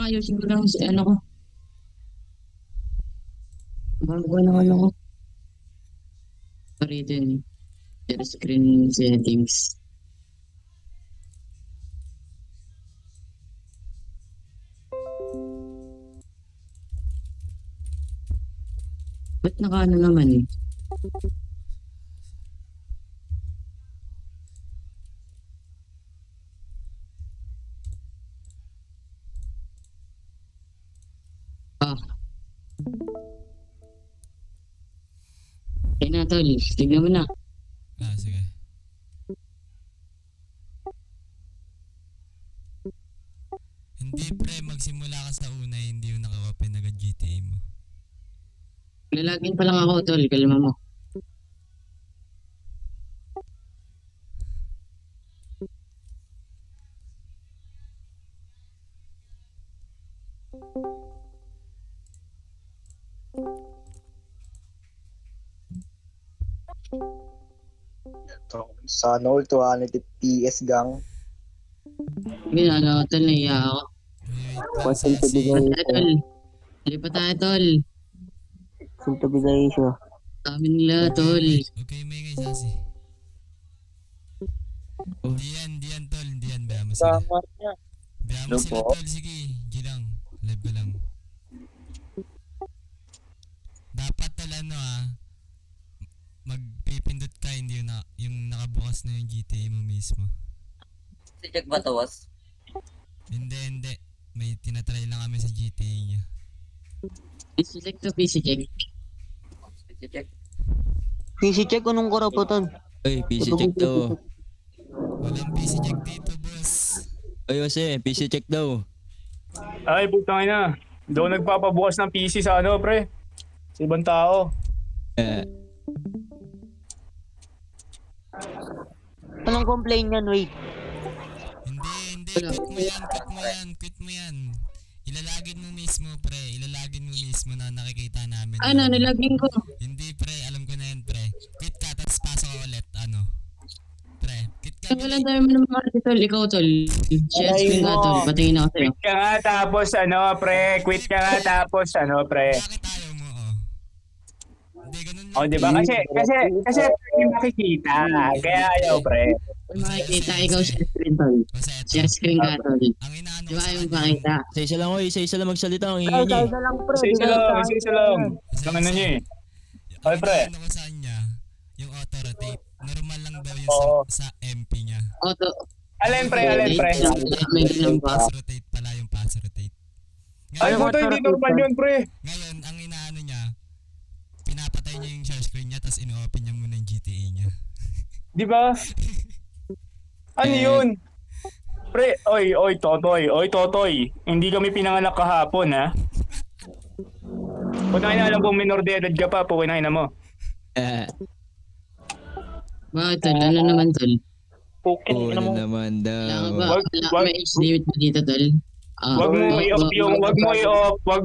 Ayusin ko lang si ano ko. Bago na ano ko. Sorry din. Share screen settings. Ba't nakaano naman eh? Ah, kaya na tol. Tignan mo na. Sige. Hindi pre, magsimula ka sa una, hindi yung naka-open agad GTA mo. Lalagin pa lang ako tol. Kalma mo. Sana all 200 FPS gang. Ginagawa tol. Naiya ako. Wait lang, Content to Sasi. bigay Tayo tol. Hindi pa tayo tol. Content to bigay siya. Kami nila tol. Okay, may ngay Sasi. Di yan tol, hindi yan. Baya mo sila. niya. Baya mo Ano sila po? tol, sige. G lang. Live ka lang. Dapat tol magpipindot ka, hindi yung nakabukas na yung GTA mo mismo. Si Jack ba tawas? Hindi. May tinatry lang kami sa GTA niya. PC check to PC check. Si Jack. PC check anong karapatan? Ay, PC check daw. Walang PC check dito, boss. Ay, kasi, PC check daw. Ay, putang ina. Doon nagpapabukas ng PC sa ano, pre. Sa ibang tao. Anong complaint yan, wait? Hindi. Quit mo yan. Ilalagin mo mismo, pre. Ilalagin mo mismo na nakikita namin. Ano, nilagin ko. Hindi, pre. Alam ko na yan, pre. Quit ka, tapos pasok ka ulit. Pre, quit ka. Wala tayo mo ng mga tol. Ikaw tol. Share screen ka tol. Patingin ako sa'yo. Quit ka nga tapos ano, pre. Quit ka nga tapos ano, pre. Bakit ayaw mo, Hindi, ganun lang. O, di ba? Kasi yung makikita. Kaya ayaw, pre. Kung makikita, ikaw share screen tol. Basta eto. Share screen ka tol. Ang inaano Di ko ba sa yung kanya, pakita? Isa-isa lang, oy. Isa-isa lang magsalita. Ang ingay niya. lang, pre. Isa-isa lang. Ang ano niya eh. Ay, pre. Ang inaano ko sa kanya, yung auto-rotate. Normal lang daw yun Oo. sa MP niya. Auto. Alin, pre. May ganun ba? Pass rotate pala yung pass rotate. Ay, Ngayon, puto, hindi normal yun, pre. ngayon, ang inaano niya, pinapatay niya yung share screen niya, tapos ino-open niya muna yung GTA niya. Di ba? Ano yun? Pre, oy, Totoy. Hindi kami pinanganak kahapon, ha? Kung na alam kong minor de edad ka pa, pukin na mo. Bakit tol? Ano naman tol? Oo naman Kailangan daw. ba? Wag- May age limit ba dito tol? Wag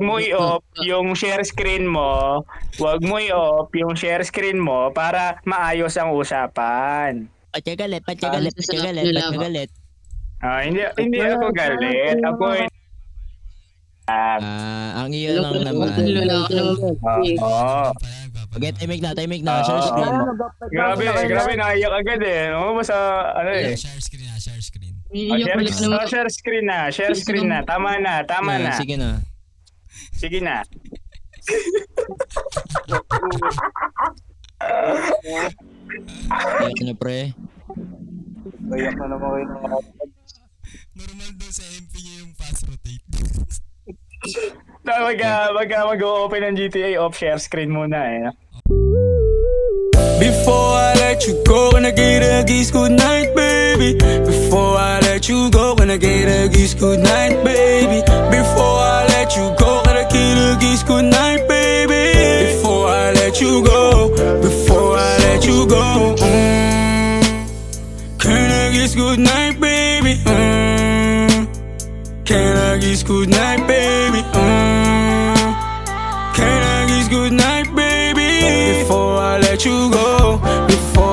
mo i-off yung share screen mo. Wag mo i-off yung share screen mo para maayos ang usapan. Patsagalit. Ah, hindi ako galit. Ako Ang iyo lang naman. Wala ka naman. Oo. Okay, timing na. Share screen. Grabe naiyak agad eh. Ano ba sa ano eh? Share screen. Iiyak ulit ka naman. Share screen na. Tama na. Sige na. Sige na. Iyak na, pre. Iyak na naman kayo ng Normal daw sa MP niya yung pass rotate. Mag-open ng GTA off share screen muna eh. Before I let you go, gonna get a kiss good night, baby. Before I let you go, gonna get a kiss good night, baby. Before I let you go, gonna get a kiss good night, baby. Before I let you go, can I kiss good night, baby? Can I kiss good night, baby? Can I kiss good night, baby? Before I let you go, Di ko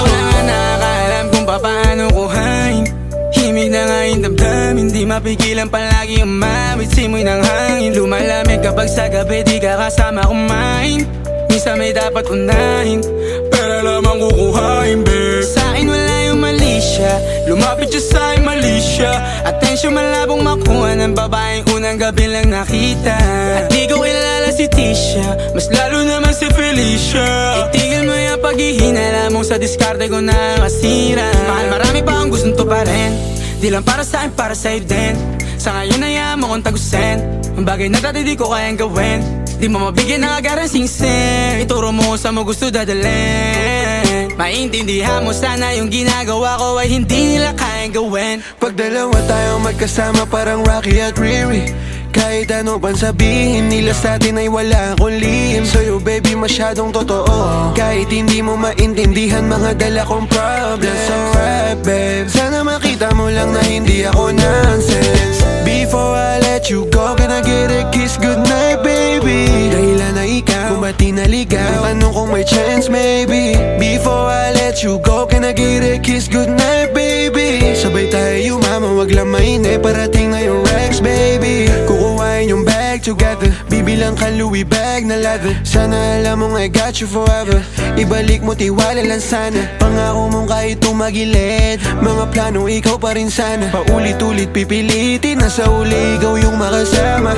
na nga nakakaalam kung paano kuhain. Himig na nga yung damdamin, di mapigilan palagi umawit simoy ng hangin Lumalamig kapag sa gabi di ka kasama kumain Minsan may dapat unahin Pero lamang kukuhain babe Sa'kin wala yung mali siya Lumapit siya sa'kin mali siya Atensyon malabong makuha ng babaeng unang gabi lang nakita At di ko kilala si Tisha Mas lalo naman si Felicia Itigil mo yung paghihinala mo sa diskarte ko na masira Mahal marami pa akong gustong tuparin Di lang para sa'kin, para sa'yo din Sa ngayon na mo kong tagusin Ang bagay na dati di ko kayang gawin Di mo mabigyan ng agarang singsing Ituro mo kung saan mo gusto dadalhin Maintindihan mo sana yung ginagawa ko ay hindi nila kayang gawin Pag dalawa tayo magkasama parang Rocky at Riri Kahit ano pang sabihin nila sa atin ay wala akong lihim Sa'yo baby masyadong totoo Kahit hindi mo maintindihan mga dala kong problems Alright babe Sana makita mo lang na hindi ako nonsense Before I let you go can I get a kiss goodnight baby Dahilan na ikaw kung ba't di naligaw Tanong kung may chance maybe Before I let you go can I get a kiss goodnight baby Sabay tayo yumama wag lang mainip Parating na yung Rex baby Kukuhain yung bag together Bibilang ka Louis bag na leather Sana alam mong I got you forever Ibalik mo tiwala lang sana Pangako mong kahit tumagilid Mga plano ikaw pa rin sana Paulit-ulit pipilitin Nasa uli ikaw yung makasama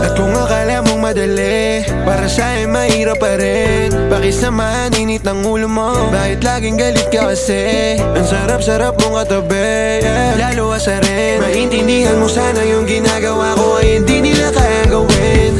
At kung akala mong madali Para sa'yo mahirap pa rin Pakisamahan init ng ulo mo Bakit laging galit ka kasi Ang sarap-sarap mong katabi yeah. Lalo asa rin Maintindihan mo sana yung ginagawa ko ay hindi nila kayang gawin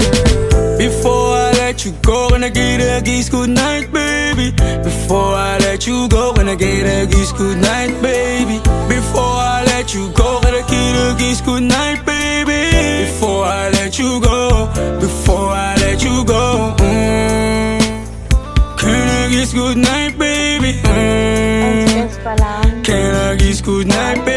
Before I let you go, can I get a kiss goodnight, baby? Before I let you go, can I get a kiss goodnight, baby? Before I let you go, can I get a kiss goodnight, baby? Before I let you go, before I let you go, can I kiss goodnight, baby? Can I kiss goodnight, baby?